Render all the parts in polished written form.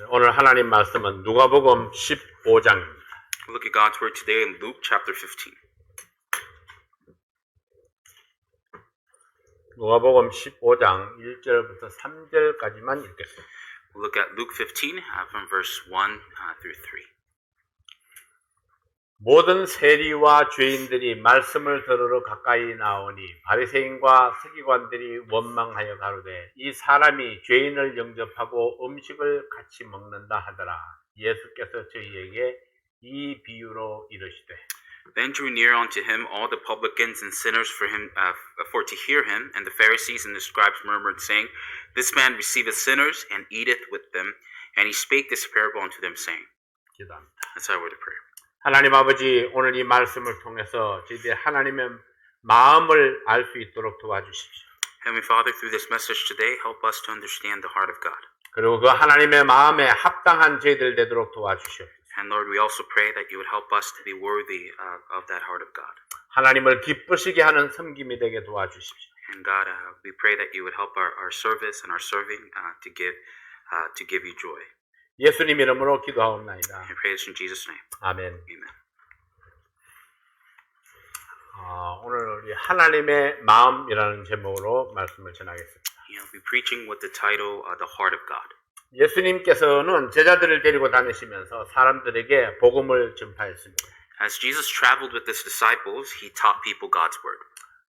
오늘 하나님 말씀은 누가복음 15장입니다. We'll look at God's word today in Luke chapter 15. 누가복음 15장 1절부터 3절까지만 읽겠습니다. We'll look at Luke 15 from verse 1 through 3. 모든 세리와 죄인들이 말씀을 들으러 가까이 나오니 바리새인과 서기관들이 원망하여 가로되 이 사람이 죄인을 영접하고 음식을 같이 먹는다 하더라. 예수께서 저희에게 이 비유로 이르시되 Then drew near unto him all the publicans and sinners for to hear him, and the Pharisees and the scribes murmured, saying, This man receiveth sinners and eateth with them. And he spake this parable unto them, saying, 기도합니다. That's our word of prayer. 하나님 아버지, 오늘 이 말씀을 통해서 저희들 하나님의 마음을 알 수 있도록 도와주십시오. Heavenly Father, through this message today, help us to understand the heart of God. 그리고 그 하나님의 마음에 합당한 저희들 되도록 도와주시옵소서. And Lord, we also pray that you would help us to be worthy of that heart of God. 하나님을 기쁘시게 하는 섬김이 되게 도와주십시오. And God, we pray that you would help our service and our serving to give you joy. 예수님 이름으로 기도하옵나이다. I pray this in Jesus' name. 아멘. Amen. 오늘 우리 하나님의 마음이라는 제목으로 말씀을 전하겠습니다. We'll be preaching with the title, The Heart of God. 예수님께서는 제자들을 데리고 다니시면서 사람들에게 복음을 전파했습니다. As Jesus traveled with his disciples, he taught people God's word.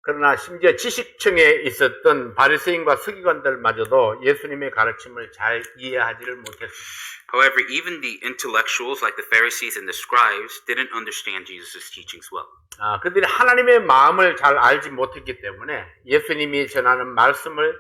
그러나 심지어 지식층에 있었던 바리새인과 서기관들마저도 예수님의 가르침을 잘 이해하지를 못했습니다. However, even the intellectuals like the Pharisees and the scribes didn't understand Jesus' teachings well. 그들이 하나님의 마음을 잘 알지 못했기 때문에 예수님이 전하는 말씀을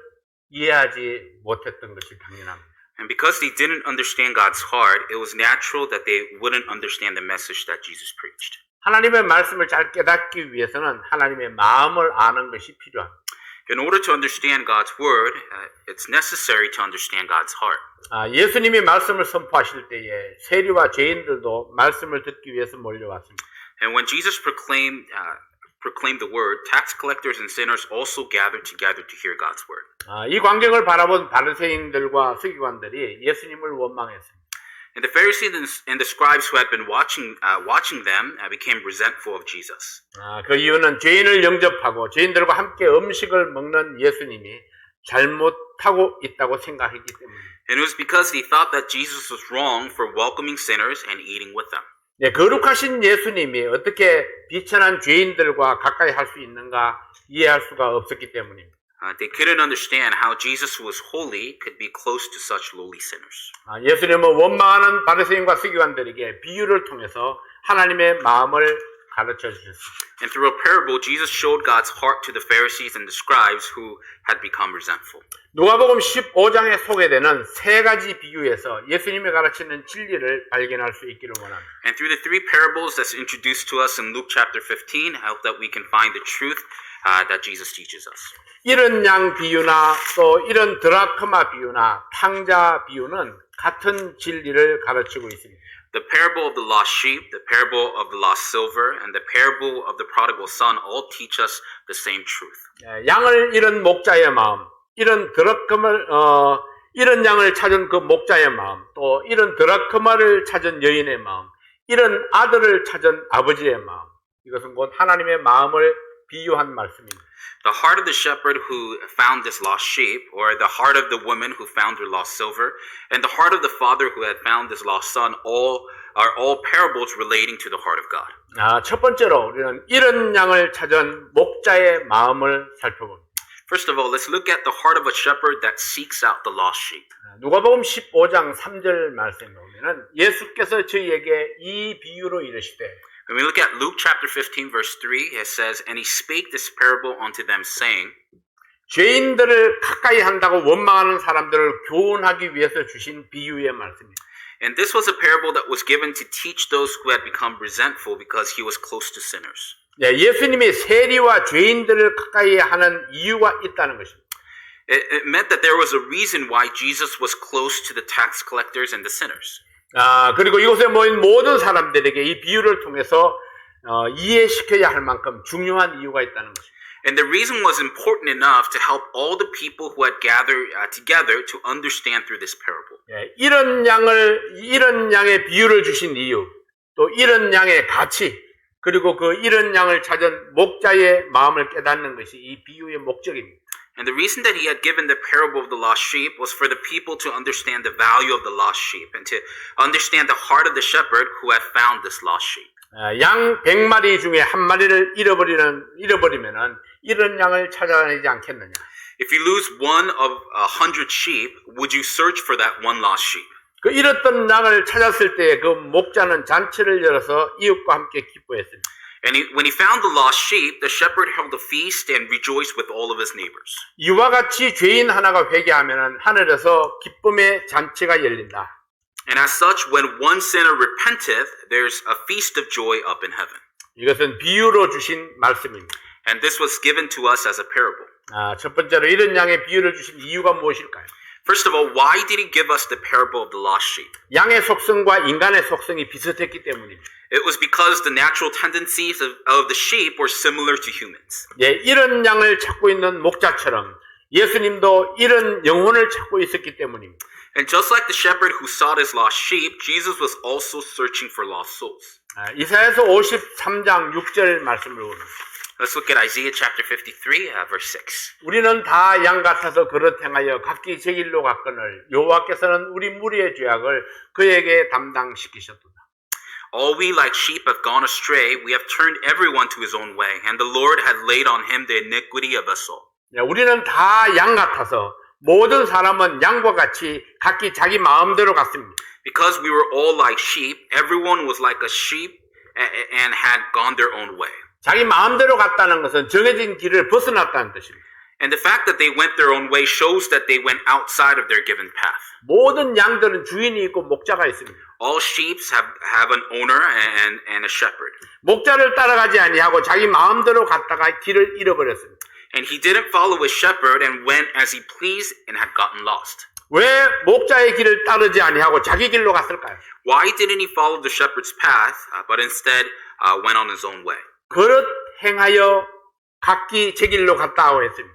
이해하지 못했던 것이 당연합니다. And because they didn't understand God's heart, it was natural that they wouldn't understand the message that Jesus preached. 하나님의 말씀을 잘 깨닫기 위해서는 하나님의 마음을 아는 것이 필요합니다. In order to understand God's word, it's necessary to understand God's heart. 예수님이 말씀을 선포하실 때에 세리와 죄인들도 말씀을 듣기 위해서 몰려왔습니다. And when Jesus proclaimed the word, tax collectors and sinners also gathered together to hear God's word. 이 광경을 바라본 바리새인들과 서기관들이 예수님을 원망했습니다. And the Pharisees and the scribes who had been watching them became resentful of Jesus. 그 이유는 죄인을 영접하고 죄인들과 함께 음식을 먹는 예수님이 잘못하고 있다고 생각했기 때문입니다. And it was because they thought that Jesus was wrong for welcoming sinners and eating with them. 거룩하신 예수님이 어떻게 비천한 죄인들과 가까이 할 수 있는가 이해할 수가 없었기 때문입니다. They couldn't understand how Jesus who was holy could be close to such lowly sinners. 예수님은 원망하는 바리새인과 서기관들에게 비유를 통해서 하나님의 마음을 가르쳐 주셨습니다. And through a parable, Jesus showed God's heart to the Pharisees and the scribes who had become resentful. 누가복음 15장에 소개되는 세 가지 비유에서 예수님이 가르치는 진리를 발견할 수 있기를 원합니다. And through the three parables that's introduced to us in Luke chapter 15, I hope that we can find the truth that Jesus teaches us. 이런 양 비유나 또 이런 드라크마 비유나 탕자 비유는 같은 진리를 가르치고 있습니다. The parable of the lost sheep, the parable of the lost silver, and the parable of the prodigal son all teach us the same truth. 양을 잃은 목자의 마음, 이런 이런 양을 찾은 그 목자의 마음, 또 이런 드라크마를 찾은 여인의 마음, 이런 아들을 찾은 아버지의 마음, 이것은 곧 하나님의 마음을 비유한 말씀입니다. The heart of the shepherd who found this lost sheep, or the heart of the woman who found her lost silver, and the heart of the father who had found his lost son, are all parables relating to the heart of God. 첫 번째로 우리는 이런 양을 찾은 목자의 마음을 살펴봅니다. First of all, let's look at the heart of a shepherd that seeks out the lost sheep. 누가복음 15장 3절 말씀에 보면은 예수께서 저희에게 이 비유로 이르시되 When we look at Luke chapter 15 verse 3, it says, And he spake this parable unto them, saying, 죄인들을 가까이 한다고 원망하는 사람들을 교훈하기 위해서 주신 비유의 말씀입니다. And this was a parable that was given to teach those who had become resentful because he was close to sinners. 예수님이 세리와 죄인들을 가까이 하는 이유가 있다는 것입니다. It meant that there was a reason why Jesus was close to the tax collectors and the sinners. 그리고 이곳에 모인 모든 사람들에게 이 비유를 통해서 이해시켜야 할 만큼 중요한 이유가 있다는 것입니다. And the reason was important enough to help all the people who had gathered together to understand through this parable. 예, 이런 양의 비유를 주신 이유, 또 이런 양의 가치, 그리고 그 이런 양을 찾은 목자의 마음을 깨닫는 것이 이 비유의 목적입니다. And the reason that he had given the parable of the lost sheep was for the people to understand the value of the lost sheep and to understand the heart of the shepherd who had found this lost sheep. 양 100마리 중에 한 마리를 잃어버리면은 이런 양을 찾아내지 않겠느냐? If you lose one of 100 sheep, would you search for that one lost sheep? 그 잃었던 양을 찾았을 때 그 목자는 잔치를 열어서 이웃과 함께 기뻐했습니다. And when he found the lost sheep, the shepherd held a feast and rejoiced with all of his neighbors. 이와 같이 죄인 하나가 회개하면은 하늘에서 기쁨의 잔치가 열린다. And as such, when one sinner repenteth, there's a feast of joy up in heaven. 이것은 비유로 주신 말씀입니다. And this was given to us as a parable. 첫 번째로 이런 양의 비유를 주신 이유가 무엇일까요? First of all, why did he give us the parable of the lost sheep? 양의 속성과 인간의 속성이 비슷했기 때문입니다. It was because the natural tendencies of the sheep were similar to humans. 예, 이런 양을 찾고 있는 목자처럼 예수님도 이런 영혼을 찾고 있었기 때문입니다. And just like the shepherd who sought his lost sheep, Jesus was also searching for lost souls. 이사야서 53장 6절 말씀을 보면 Let's look at Isaiah chapter 53, verse 6. 우리는 다 양 같아서 그릇 행하여 각기 제 길로 갔거늘 여호와께서는 우리 무리의 죄악을 그에게 담당시키셨도다. All we like sheep have gone astray. We have turned everyone to his own way, and the Lord had laid on him the iniquity of us all. 우리는 다 양 같아서 모든 사람은 양과 같이 각기 자기 마음대로 갔습니다. Because we were all like sheep, everyone was like a sheep and had gone their own way. 자기 마음대로 갔다는 것은 정해진 길을 벗어났다는 뜻입니다. And the fact that they went their own way shows that they went outside of their given path. 모든 양들은 주인이 있고 목자가 있습니다. All sheep have an owner and a shepherd. 목자를 따라가지 아니하고 자기 마음대로 갔다가 길을 잃어버렸습니다. And he didn't follow his shepherd and went as he pleased and had gotten lost. 왜 목자의 길을 따르지 아니하고 자기 길로 갔을까요? Why didn't he follow the shepherd's path, but instead went on his own way? 그릇 행하여 각기 제 길로 갔다고 했습니다.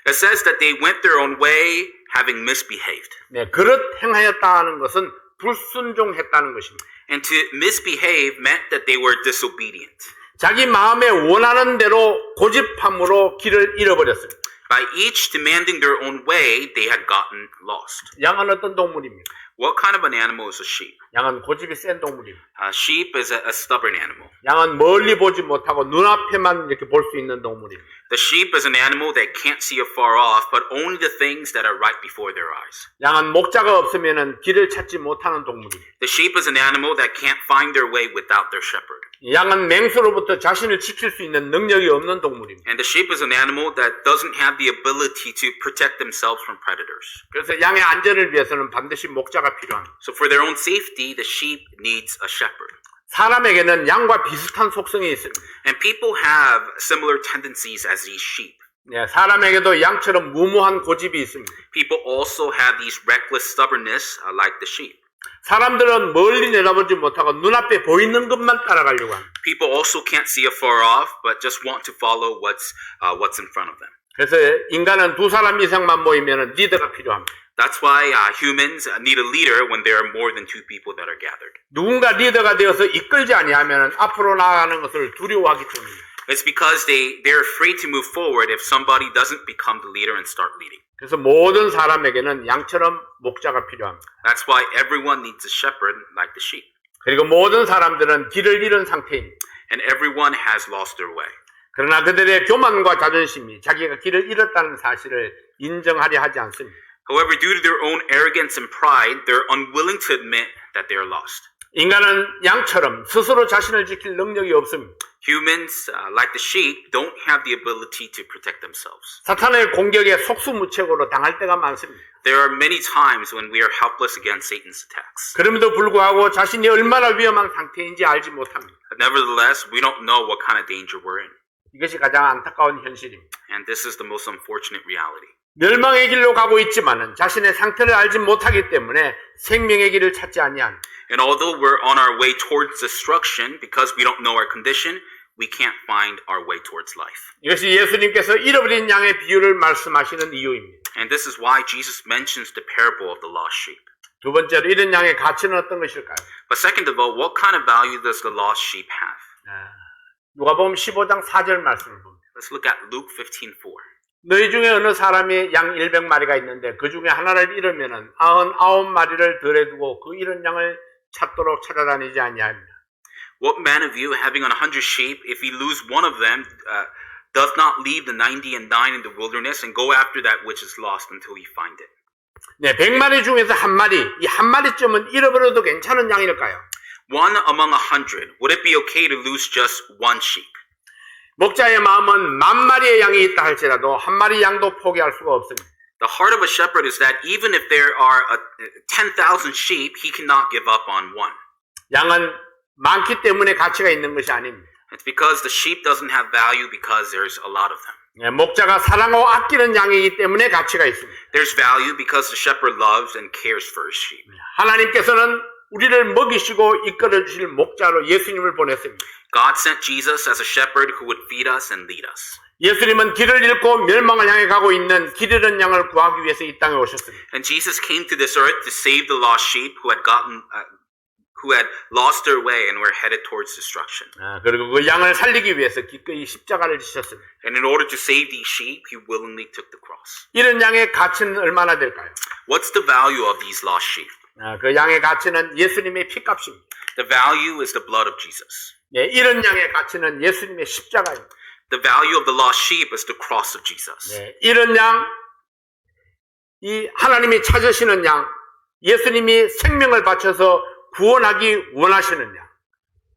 It says that they went their own way, having misbehaved. 네, 그릇 행하였다는 것은 불순종했다는 것입니다. And to misbehave meant that they were disobedient. 자기 마음에 원하는 대로 고집함으로 길을 잃어버렸습니다. By each demanding their own way, they had gotten lost. 양은 어떤 동물입니까? What kind of an animal is a sheep? 양은 고집이 센 동물입니다. A sheep is a stubborn animal. 양은 멀리 보지 못하고 눈앞에만 이렇게 볼 수 있는 동물입니다. The sheep is an animal that can't see afar off, but only the things that are right before their eyes. 양은 목자가 없으면 길을 찾지 못하는 동물입니다. The sheep is an animal that can't find their way without their shepherd. 양은 맹수로부터 자신을 지킬 수 있는 능력이 없는 동물입니다. And the sheep is an animal that doesn't have the ability to protect themselves from predators. 그래서 양의 안전을 위해서는 반드시 목자가 필요합니다. So for their own safety, the sheep needs a shepherd. 사람에게는 양과 비슷한 속성이 있습니다. And people have similar tendencies as these sheep. 네, 사람에게도 양처럼 무모한 고집이 있습니다. People also have these reckless stubbornness like the sheep. 사람들은 멀리 내다보지 못하고 눈앞에 보이는 것만 따라가려고 합니다. People also can't see afar off, but just want to follow what's in front of them. 그래서 인간은 두 사람 이상만 모이면 리더가 필요합니다. That's why humans need a leader when there are more than two people that are gathered. 누군가 리더가 되어서 이끌지 아니하면 앞으로 나아가는 것을 두려워하기 때문입니다. It's because they're afraid to move forward if somebody doesn't become the leader and start leading. 그래서 모든 사람에게는 양처럼 목자가 필요합니다. That's why everyone needs a shepherd like the sheep. 그리고 모든 사람들은 길을 잃은 상태입니다. And everyone has lost their way. 그러나 그들의 교만과 자존심이 자기가 길을 잃었다는 사실을 인정하려 하지 않습니다. However, due to their own arrogance and pride, they're unwilling to admit that they are lost. 인간은 양처럼 스스로 자신을 지킬 능력이 없습니다. Humans, like the sheep, don't have the ability to protect themselves. 사탄의 공격에 속수무책으로 당할 때가 많습니다. There are many times when we are helpless against Satan's attacks. 그럼에도 불구하고 자신이 얼마나 위험한 상태인지 알지 못합니다. But nevertheless, we don't know what kind of danger we're in. 이것이 가장 안타까운 현실입니다. And this is the most unfortunate reality. 멸망의 길로 가고 있지만은 자신의 상태를 알지 못하기 때문에 생명의 길을 찾지 아니한. And although we're on our way towards destruction, because we don't know our condition, we can't find our way towards life. 이것이 예수님께서 잃어버린 양의 비유를 말씀하시는 이유입니다. And this is why Jesus mentions the parable of the lost sheep. 두 번째로 잃은 양의 가치는 어떤 것일까요? But second of all, what kind of value does the lost sheep have? 누가복음 15장 4절 말씀을 봅니다. Let's look at Luke 15:4. 너희 중에 어느 사람이 양 100마리가 있는데 그 중에 하나를 잃으면은 99마리를 덜에 두고 그 잃은 양을 찾도록 찾아다니지 아니하느냐. What man of you, having 100 sheep, if he lose one of them, does not leave the 99 in the wilderness and go after that which is lost until he find it? 네, 100마리 중에서 한 마리, 이 한 마리쯤은 잃어버려도 괜찮은 양일까요? One among 100, would it be okay to lose just one sheep? 목자의 마음은 10,000마리의 양이 있다 할지라도 한 마리 양도 포기할 수가 없습니다. The heart of a shepherd is that even if there are 10,000 sheep, he cannot give up on one. 양은 많기 때문에 가치가 있는 것이 아닙니다. It's because the sheep doesn't have value because there's a lot of them. 네, 목자가 사랑하고 아끼는 양이기 때문에 가치가 있습니다. There's value because the shepherd loves and cares for his sheep. 하나님께서는 우리를 먹이시고 이끌어 주실 목자로 예수님을 보냈습니다. God sent Jesus as a shepherd who would feed us and lead us. 예수님은 길을 잃고 멸망을 향해 가고 있는 길 잃은 양을 구하기 위해서 이 땅에 오셨습니다. And Jesus came to this earth to save the lost sheep who had lost their way and were headed towards destruction. 그리고 그 양을 살리기 위해서 기꺼이 십자가를 지셨습니다. And in order to save these sheep, he willingly took the cross. 이런 양의 가치는 얼마나 될까요? What's the value of these lost sheep? 그 양의 가치는 예수님의 피값입니다. The value is the blood of Jesus. 예, 이런 양의 가치는 예수님의 십자가입니다. The value of the lost sheep is the cross of Jesus. 예, 이런 양, 이 하나님이 찾으시는 양, 예수님이 생명을 바쳐서 구원하기 원하시는 양,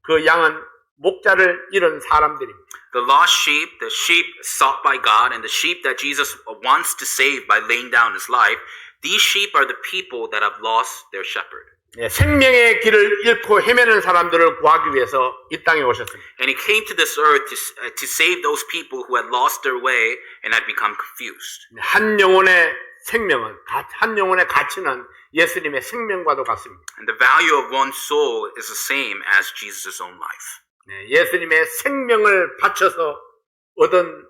그 양은 목자를 잃은 사람들입니다. The lost sheep, the sheep sought by God, and the sheep that Jesus wants to save by laying down his life, these sheep are the people that have lost their shepherd. 예, 생명의 길을 잃고 헤매는 사람들을 구하기 위해서 이 땅에 오셨습니다. And he came to this earth to save those people who had lost their way and had become confused. 한 영혼의 생명은, 한 영혼의 가치는 예수님의 생명과도 같습니다. And the value of one soul is the same as Jesus' own life. 네, 예수님의 생명을 바쳐서 얻은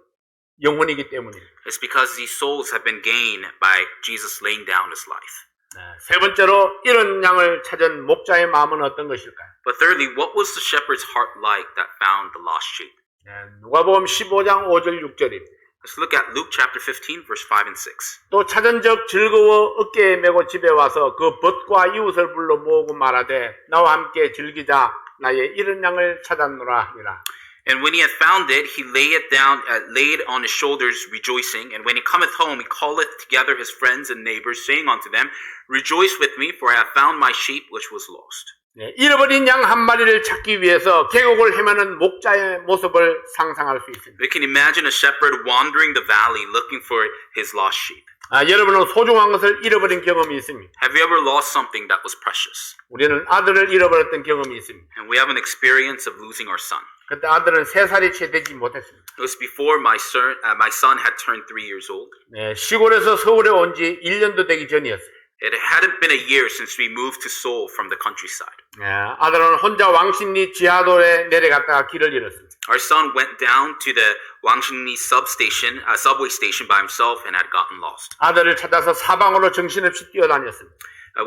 영혼이기 때문입니다. It's because these souls have been gained by Jesus laying down his life. 네, 세 번째로 이런 양을 찾은 목자의 마음은 어떤 것일까요? But thirdly, what was the shepherd's heart like that found the lost sheep? 네, 누가복음 15장 5절 6절입니다. Let's look at Luke chapter 15, verse 5 and 6. 또 찾은 적 즐거워 어깨에 메고 집에 와서 그 벗과 이웃을 불러 모으고 말하되 나와 함께 즐기자 나의 이런 양을 찾았노라 하니라. And when he had found it, he laid on his shoulders, rejoicing. And when he cometh home, he calleth together his friends and neighbors, saying unto them, Rejoice with me, for I have found my sheep which was lost. 네, 잃어버린 양 한 마리를 찾기 위해서 계곡을 헤매는 목자의 모습을 상상할 수 있습니다. We can imagine a shepherd wandering the valley looking for his lost sheep. 여러분은 소중한 것을 잃어버린 경험이 있습니다. Have you ever lost something that was precious? 우리는 아들을 잃어버렸던 경험이 있습니다. And we have an experience of losing our son. 그때 아들은 3살이 채 되지 못했습니다. It was before my son had turned 3 years old. 네, 시골에서 서울에 온 지 1년도 되기 전이었어요. It hadn't been a year since we moved to Seoul from the countryside. 네, 아들은 혼자 왕십리 지하도에 내려갔다가 길을 잃었습니다. Our son went down to the Wangshinli subway station by himself and had gotten lost. 아들을 찾아서 사방으로 정신없이 뛰어다녔습니다.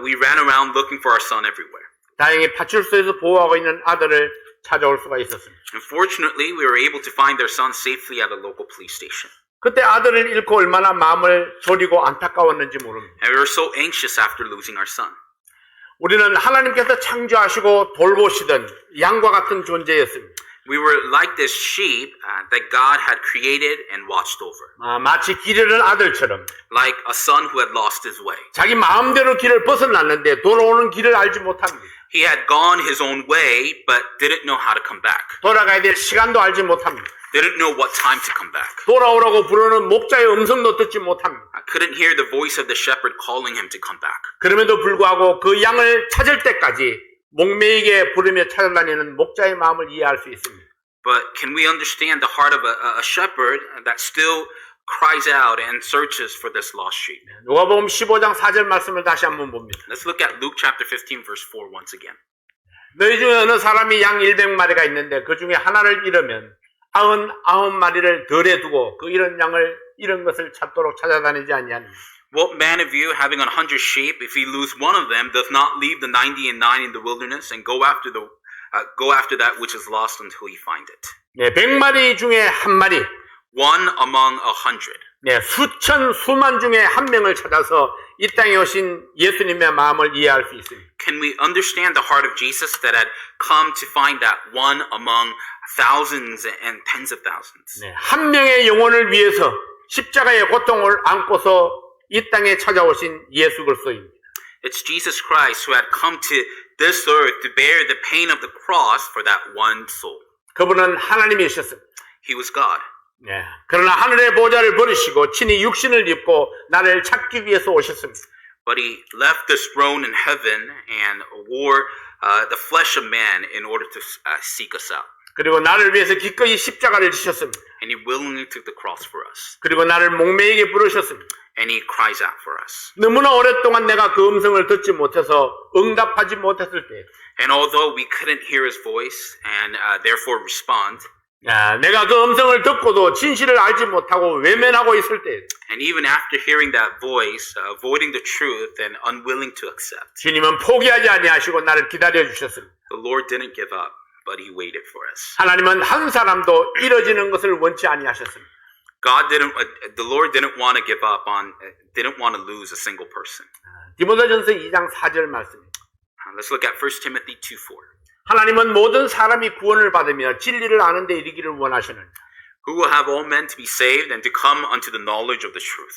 We ran around looking for our son everywhere. 다행히 파출소에서 보호하고 있는 아들을 찾아올 수가 있었습니다. Unfortunately, we were able to find their son safely at a local police station. 그때 아들을 잃고 얼마나 마음을 졸이고 안타까웠는지 모릅니다. And we were so anxious after losing our son. 우리는 하나님께서 창조하시고 돌보시던 양과 같은 존재였습니다. We were like this sheep that God had created and watched over. 마치 길 잃은 아들처럼 Like a son who had lost his way. 자기 마음대로 길을 벗어났는데 돌아오는 길을 알지 못합니다. He had gone his own way, but didn't know how to come back. 돌아가야 될 시간도 알지 못합니다. Didn't know what time to come back. 돌아오라고 부르는 목자의 음성도 듣지 못합니다. Couldn't hear the voice of the shepherd calling him to come back. 그럼에도 불구하고 그 양을 찾을 때까지 목매이게 부르며 찾아다니는 목자의 마음을 이해할 수 있습니다. But can we understand the heart of a shepherd that still cries out and searches for this lost sheep? 누가복음 15장 4절 말씀을 다시 한번 봅니다. Let's look at Luke chapter 15 verse 4 once again. 너희 중에 어느 사람이 양 100마리가 있는데 그 중에 하나를 잃으면 99마리를 덜에 두고 그 잃은 양을 잃은 것을 찾도록 찾아다니지 아니하니. What man of you, having 100 sheep, if he lose one of them, doth not leave the 99 in the wilderness and go after that which is lost until he find it? 네, 100마리 중에 한 마리, One among 100. 네, 수만 중에 한 명을 찾아서 이 땅에 오신 예수님의 마음을 이해할 수 있습니다. Can we understand the heart of Jesus that had come to find that one among thousands and tens of thousands? 네, 한 명의 영혼을 위해서 십자가의 고통을 안고서 이 땅에 찾아오신 예수 그리스도입니다. It's Jesus Christ who had come to this earth to bear the pain of the cross for that one soul. 그분은 하나님이셨습니다. He was God. 네, 그러나 하늘의 보좌를 버리시고 친히 육신을 입고 나를 찾기 위해서 오셨습니다. But he left this throne in heaven and wore the flesh of man in order to seek us out. 그리고 나를 위해서 기꺼이 십자가를 지셨습니다. And he willingly took the cross for us. 그리고 나를 목매이게 부르셨습니다. And he cries out for us. 너무나 오랫동안 내가 그 음성을 듣지 못해서 응답하지 못했을 때, And although we couldn't hear his voice and therefore respond, 내가 그 음성을 듣고도 진실을 알지 못하고 외면하고 있을 때, and even after hearing that voice, avoiding the truth and unwilling to accept, 주님은 포기하지 아니하시고 나를 기다려 주셨습니다. the Lord didn't give up, but he waited for us. 하나님은 한 사람도 잃어지는 것을 원치 아니하셨습니다. The Lord didn't want to give up on, didn't want to lose a single person. 디모데전서 2장 4절 말씀입니다. Let's look at 1 Timothy 2:4. 하나님은 모든 사람이 구원을 받으며 진리를 아는 데 이르기를 원하시는 Who will have all men to be saved and to come unto the knowledge of the truth.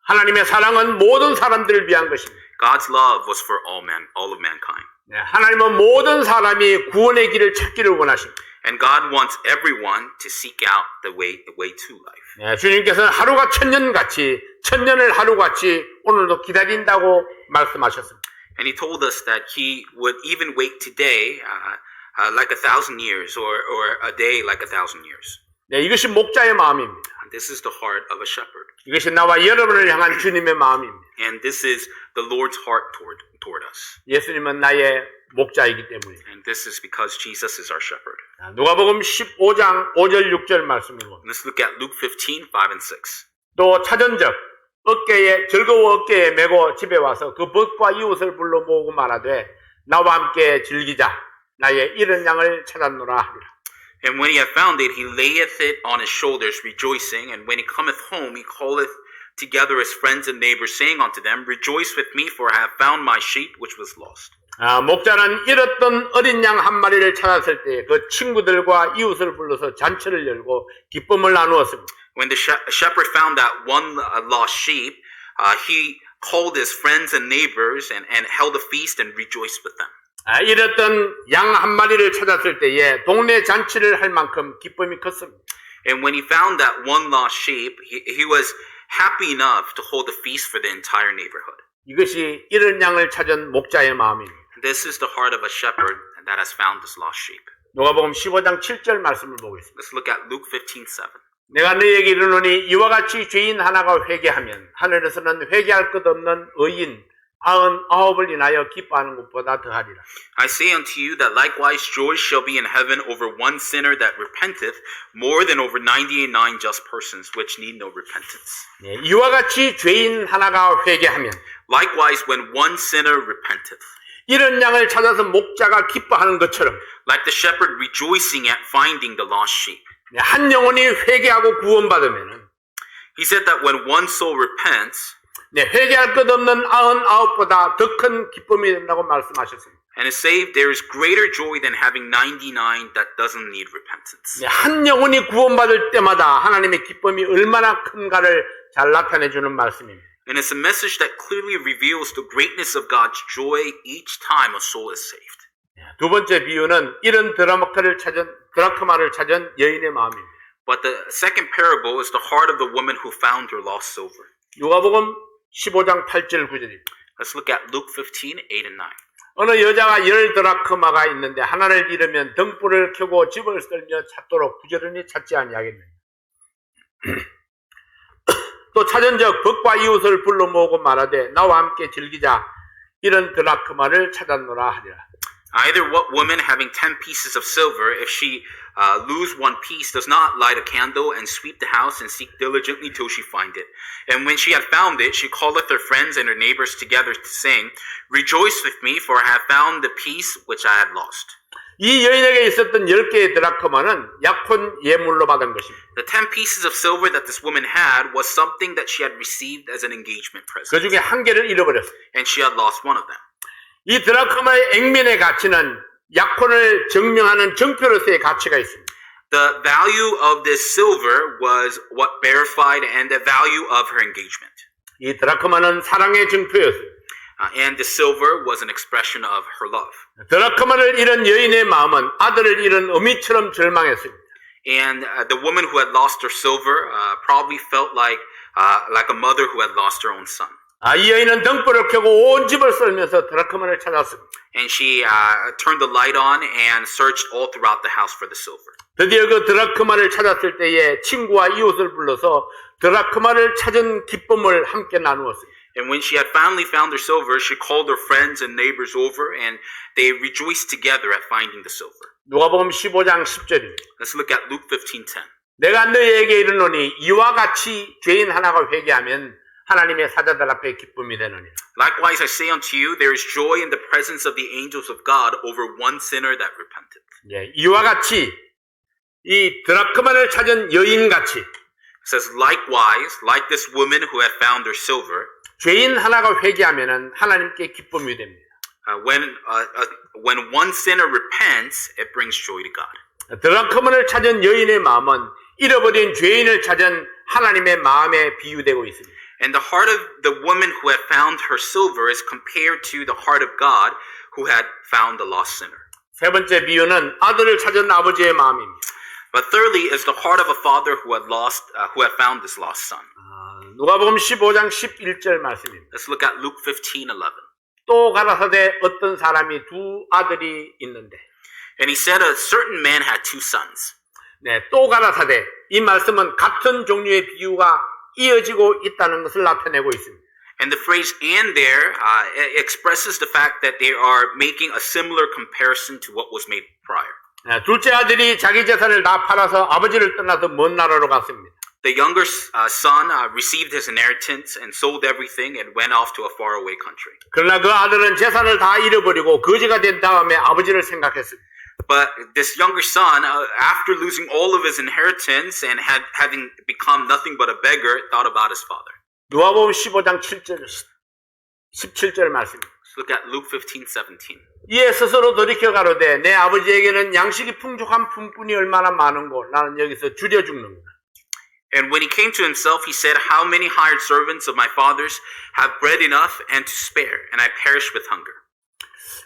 하나님의 사랑은 모든 사람들을 위한 것입니다. God's love was for all men, all of mankind. 하나님은 모든 사람이 구원의 길을 찾기를 원하십니다. And God wants everyone to seek out the way to life. 주님께서는 하루가 천년같이, 천년을 하루같이 오늘도 기다린다고 말씀하셨습니다. And he told us that he would even wait today like 1,000 years or a day like 1,000 years. 이것이 목자의 마음입니다. And this is the heart of a shepherd. 이것이 나와 여러분을 향한 주님의 마음입니다. And this is the Lord's heart toward us. 예수님은 나의 목자이기 때문입니다. And this is because Jesus is our shepherd. 누가복음 15장 5절 6절 말씀을 봅니다. Let's look at Luke 15, 5 and 6. 또 찾은적 즐거워 어깨에 메고 집에 와서 그 벗과 이웃을 불러 모으고 말하되 나와 함께 즐기자 나의 잃은 양을 찾았노라 하리라. And when he hath found it, he layeth it on his shoulders, rejoicing. And when he cometh home, he calleth together his friends and neighbors, saying unto them, Rejoice with me, for I have found my sheep which was lost. 목자는 잃었던 어린 양 한 마리를 찾았을 때 그 친구들과 이웃을 불러서 잔치를 열고 기쁨을 나누었습니다. When the shepherd found that one lost sheep, he called his friends and neighbors and held a feast and rejoiced with them. 잃었던 양 한 마리를 찾았을 때에 동네 잔치를 할 만큼 기쁨이 컸습니다. And when he found that one lost sheep, he was happy enough to hold a feast for the entire neighborhood. 이것이 잃은 양을 찾은 목자의 마음입니다. This is the heart of a shepherd that has found this lost sheep. 누가복음 15장 7절 말씀을 보겠습니다. Let's look at Luke 15:7. 내가 너희에게 이르노니 이와 같이 죄인 하나가 회개하면 하늘에서는 회개할 것 없는 의인 99을 인하여 기뻐하는 것보다 더하리라. I say unto you that likewise joy shall be in heaven over one sinner that repenteth, more than over 99 just persons which need no repentance. 이와 같이 죄인 하나가 회개하면 Likewise when one sinner repenteth, 이런 양을 찾아서 목자가 기뻐하는 것처럼 like the shepherd rejoicing at finding the lost sheep. 한 영혼이 회개하고 구원받으면 He said that when one soul repents, 회개할 것 없는 99보다 더 큰 기쁨이 된다고 말씀하셨습니다. and is saved, there is greater joy than having 99 that doesn't need repentance. 한 영혼이 구원받을 때마다 하나님의 기쁨이 얼마나 큰가를 잘 나타내주는 말씀입니다. And it's a message that clearly reveals the greatness of God's joy each time a soul is saved. 두 번째 비유는 이런 드라크마를 찾은 여인의 마음입니다. But the second parable is the heart of the woman who found her lost silver. 누가복음 15장 8절 9절입니다. Let's look at Luke 15, 8 and 9. 어느 여자가 10 드라크마가 있는데 하나를 잃으면 등불을 켜고 집을 쓸며 찾도록 부지런히 찾지 아니하겠느냐. 또 찾은적 벗과 이웃을 불러 모으고 말하되 나와 함께 즐기자 이런 드라크마를 찾았노라 하리라. Either what woman having 10 pieces of silver, if she lose one piece, does not light a candle and sweep the house and seek diligently till she find it. And when she had found it, she calleth her friends and her neighbors together, saying, Rejoice with me, for I have found the piece which I had lost. 이 여인에게 있었던 10개의 드라크마는 약혼 예물로 받은 것입니다. The 10 pieces of silver that this woman had was something that she had received as an engagement present. 그 중에 한 개를 잃어버렸어요. And she had lost one of them. 이 드라크마의 액면의 가치는 약혼을 증명하는 정표로서의 가치가 있습니다. The value of this silver was what verified and the value of her engagement. 이 드라크마는 사랑의 증표였어요. And the silver was an expression of her love. 드라크마를 잃은 여인의 마음은 아들을 잃은 어미처럼 절망했습니다. And the woman who had lost her silver probably felt like a mother who had lost her own son. 이 여인은 등불을 켜고 온 집을 썰면서 드라크마를 찾았습니다. And she turned the light on and searched all throughout the house for the silver. 드디어 그 드라크마를 찾았을 때에 친구와 이웃을 불러서 드라크마를 찾은 기쁨을 함께 나누었습니다. And when she had finally found her silver, she called her friends and neighbors over, and they rejoiced together at finding the silver. 누가복음 15장 10절입니다. Let's look at Luke 15:10. 내가 너희에게 이르노니 이와 같이 죄인 하나가 회개하면 하나님의 사자들 앞에 기쁨이 되느니라. Likewise, I say unto you, there is joy in the presence of the angels of God over one sinner that repenteth. 예, 이와 같이 이 드라크마를 찾은 여인같이 It says, likewise, like this woman who had found her silver, 죄인 하나가 회개하면 하나님께 기쁨이 됩니다. when one sinner repents, it brings joy to God. 드라크마를 찾은 여인의 마음은 잃어버린 죄인을 찾은 하나님의 마음에 비유되고 있습니다. And the heart of the woman who had found her silver is compared to the heart of God who had found the lost sinner. 세 번째 비유는 아들을 찾은 아버지의 마음입니다. But thirdly is the heart of a father who had found this lost son. 누가복음 15장 11절 말씀입니다. Let's look at Luke 15:11. 또 가라사대 어떤 사람이 두 아들이 있는데, And he said a certain man had two sons. 네, 또 가라사대 이 말씀은 같은 종류의 비유가 이어지고 있다는 것을 나타내고 있습니다. And the phrase "and" there expresses the fact that they are making a similar comparison to what was made prior. 네, 둘째 아들이 자기 재산을 다 팔아서 아버지를 떠나서 먼 나라로 갔습니다. The younger son received his inheritance and sold everything and went off to a faraway country. 그러나 그 아들은 재산을 다 잃어버리고 거지가 된 다음에 아버지를 생각했습니다. But this younger son, after losing all of his inheritance and having become nothing but a beggar, thought about his father. 누가복음 15장 7절, 17절 말씀입니다. Let's look at Luke 15:17. 이에 스스로 돌이켜 가로되 내 아버지에게는 양식이 풍족한 품뿐이 얼마나 많은고 나는 여기서 줄여 죽는구나. And when he came to himself, he said, How many hired servants of my father's have bread enough and to spare, and I perish with hunger.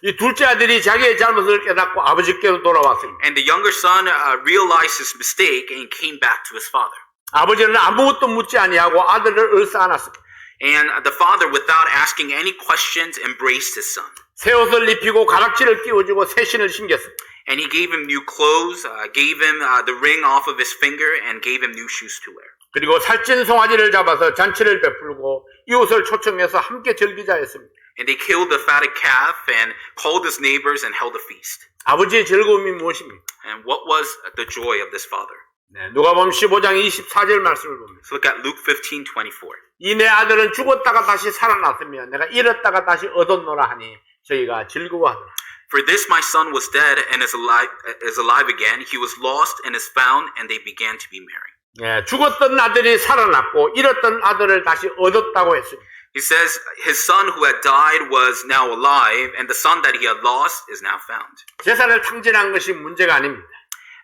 이 둘째 아들이 자기의 잘못을 깨닫고 아버지께로 돌아왔습니다. And the younger son realized his mistake and came back to his father. 아버지는 아무것도 묻지 아니하고 아들을 을사안았습니다. And the father, without asking any questions, embraced his son. 새 옷을 입히고 가락지를 끼워주고 새 신을 신겼습니다. And he gave him new clothes, gave him the ring off of his finger, and gave him new shoes to wear. 그리고 살찐 송아지를 잡아서 잔치를 베풀고 이웃을 초청해서 함께 즐기자 했습니다. And they killed the fatted calf and called his neighbors and held a feast. 아버지의 즐거움이 무엇입니까? And what was the joy of this father? 네, 누가복음 15장 24절 말씀을 봅니다. Let's look at Luke 15:24. 이 내 아들은 죽었다가 다시 살아났으며 내가 잃었다가 다시 얻었노라 하니 저희가 즐거워하더라. For this my son was dead and is alive again. He was lost and is found, and they began to be merry. 네, 죽었던 아들이 살아났고 잃었던 아들을 다시 얻었다고 했습니다. He says his son who had died was now alive, and the son that he had lost is now found. 재산을 탕진한 것이 문제가 아닙니다.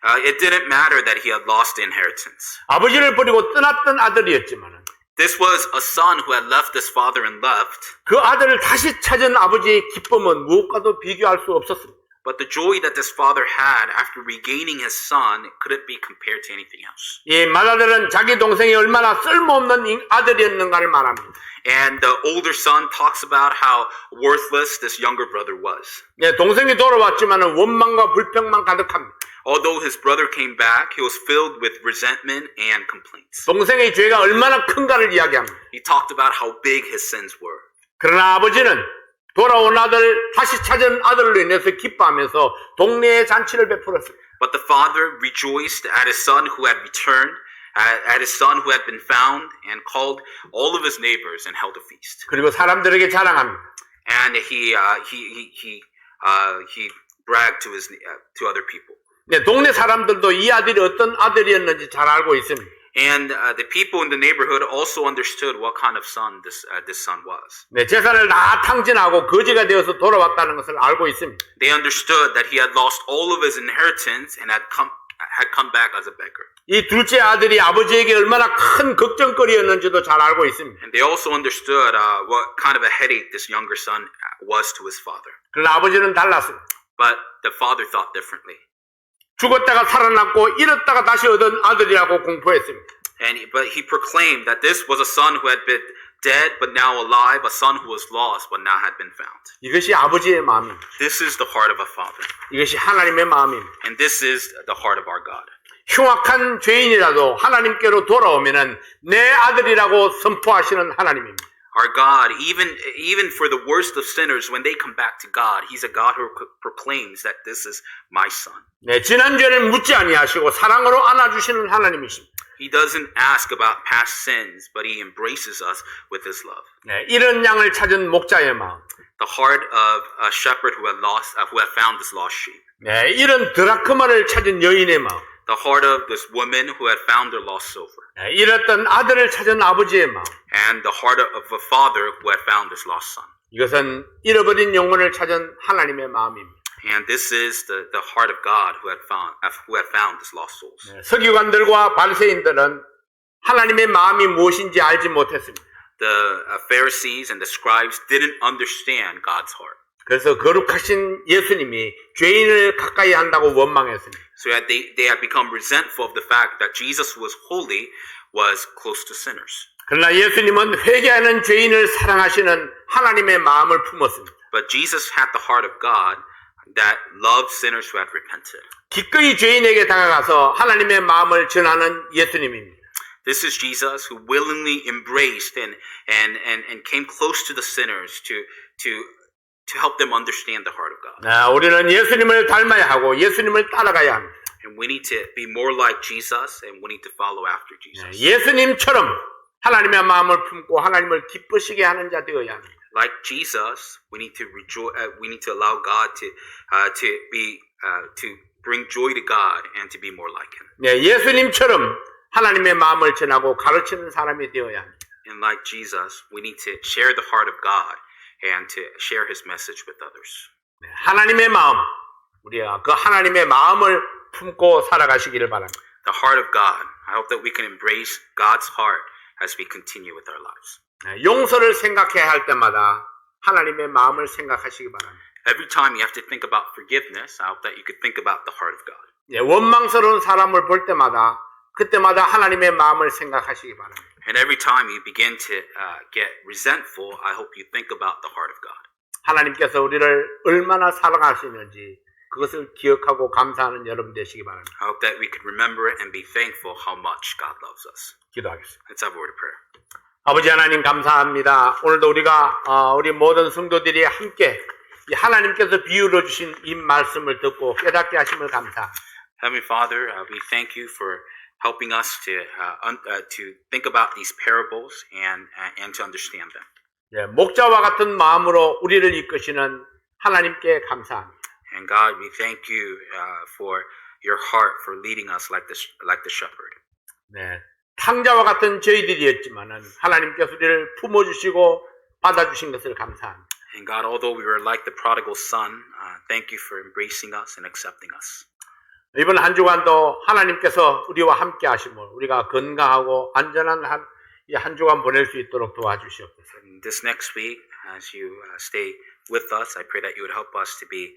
It didn't matter that he had lost the inheritance. 아버지를 버리고 떠났던 아들이었지만 This was a son who had left his father and left, 그 아들을 다시 찾은 아버지의 기쁨은 무엇과도 비교할 수 없었습니다. but the joy that this father had after regaining his son couldn't be compared to anything else. 이 맏아들은 자기 동생이 얼마나 쓸모없는 아들이었는가를 말합니다. And the older son talks about how worthless this younger brother was. 네, 동생이 돌아왔지만 원망과 불평만 가득합니다. Although his brother came back, he was filled with resentment and complaints. 동생의 죄가 얼마나 큰가를 이야기합니다. He talked about how big his sins were. 그러나 아버지는 돌아온 아들, 다시 찾은 아들로 인해서 기뻐하면서 동네에 잔치를 베풀었습니다. But the father rejoiced at his son who had returned, at his son who had been found, and called all of his neighbors and held a feast. 그리고 사람들에게 자랑합니다. And he bragged to other people. 네, 동네 사람들도 이 아들이 어떤 아들이었는지 잘 알고 있습니다. And the people in the neighborhood also understood what kind of son this son was. 네, 재산을 다 탕진하고 거지가 되어서 돌아왔다는 것을 알고 있습니다. They understood that he had lost all of his inheritance and had come back as a beggar. 이 둘째 아들이 아버지에게 얼마나 큰 걱정거리였는지도 잘 알고 있습니다. And they also understood what kind of a headache this younger son was to his father. 그러나 아버지는 달랐습니다. But the father thought differently. 죽었다가 살아났고 잃었다가 다시 얻은 아들이라고 공포했습니다. But he proclaimed that this was a son who had been dead but now alive, a son who was lost but now had been found. 이것이 아버지의 마음입니다. This is the heart of a father. 이것이 하나님의 마음입니다. And this is the heart of our God. 흉악한 죄인이라도 하나님께로 돌아오면은 내 아들이라고 선포하시는 하나님입니다. Our God, even for the worst of sinners, when they come back to God, He's a God who proclaims that this is my son. 네, 지난 죄를 묻지 아니하시고 사랑으로 안아주시는 하나님이십니다. He doesn't ask about past sins, but He embraces us with His love. 네, 이런 양을 찾은 목자의 마음. The heart of a shepherd who had found this lost sheep. 네, 이런 드라크마를 찾은 여인의 마음. The heart of this woman who had found their lost silver. 네, 잃었던 아들을 찾은 아버지의 마음. And the heart of a father who had found this lost son. 이것은 잃어버린 영혼을 찾은 하나님의 마음입니다. And this is the heart of God who had found this lost souls. 네, 서기관들과 바리새인들은 하나님의 마음이 무엇인지 알지 못했습니다. The Pharisees and the scribes didn't understand God's heart. 그래서 거룩하신 예수님이 죄인을 가까이 한다고 원망했습니다. So that they had become resentful of the fact that Jesus was holy, was close to sinners. 그러나 예수님은 회개하는 죄인을 사랑하시는 하나님의 마음을 품었습니다. But Jesus had the heart of God that loved sinners who had repented. 기꺼이 죄인에게 다가가서 하나님의 마음을 전하는 예수님입니다. This is Jesus who willingly embraced and came close to the sinners to help them understand the heart of God. 우리는 예수님을 닮아야 하고 예수님을 따라가야 합니다. And we need to be more like Jesus, and we need to follow after Jesus. 예수님처럼 하나님의 마음을 품고 하나님을 기쁘시게 하는 자 되어야 합니다. Like Jesus, we need to rejoice. We need to allow God to bring joy to God and to be more like Him. 예수님처럼 하나님의 마음을 전하고 가르치는 사람이 되어야 합니다. And like Jesus, we need to share the heart of God and to share His message with others. 하나님의 마음, 우리가 그 하나님의 마음을 품고 살아가시기를 바랍니다. The heart of God. I hope that we can embrace God's heart as we continue with our lives. 용서를 생각해야 할 때마다 하나님의 마음을 생각하시기 바랍니다. Every time you have to think about forgiveness, I hope that you could think about the heart of God. 원망스러운 사람을 볼 때마다 그때마다 하나님의 마음을 생각하시기 바랍니다. And every time you begin to get resentful, I hope you think about the heart of God. 하나님께서 우리를 얼마나 사랑하시는지 그것을 기억하고 감사하는 여러분 되시기 바랍니다. I hope that we could remember it and be thankful how much God loves us. 기도하겠습니다. Let's have a word of prayer. 아버지 하나님 감사합니다. 오늘도 우리가 우리 모든 성도들이 함께 이 하나님께서 비유로 주신 이 말씀을 듣고 깨닫게 하심을 감사합니다. Heavenly Father, we thank you for helping us to think about these parables and to understand them. 목자와 같은 마음으로 우리를 이끄시는 하나님께 감사합니다. And God, we thank you for your heart for leading us like the shepherd. 탕자와 같은 저희들이었지만은 하나님께서 우리를 품어주시고 받아주신 것을 감사합니다. And God, although we were like the prodigal son, thank you for embracing us and accepting us. 이번 한 주간도 하나님께서 우리와 함께 하심을 우리가 건강하고 안전한 한 주간 보낼 수 있도록 도와주시옵소서. This next week, as you stay with us, I pray that you would help us to be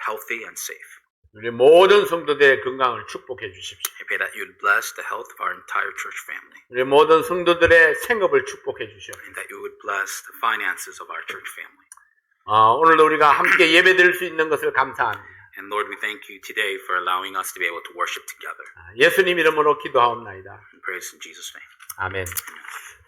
healthy and safe. 우리 모든 성도들의 건강을 축복해 주십시오. I pray that you would bless the health of our entire church family. 우리 모든 성도들의 생업을 축복해 주시옵소서. And that you would bless the finances of our church family. 오늘도 우리가 함께 예배드릴 수 있는 것을 감사합니다. And Lord, we thank you today for allowing us to be able to worship together. 예수님 이름으로 기도하옵나이다. And praise in Jesus' name. 아멘. Amen.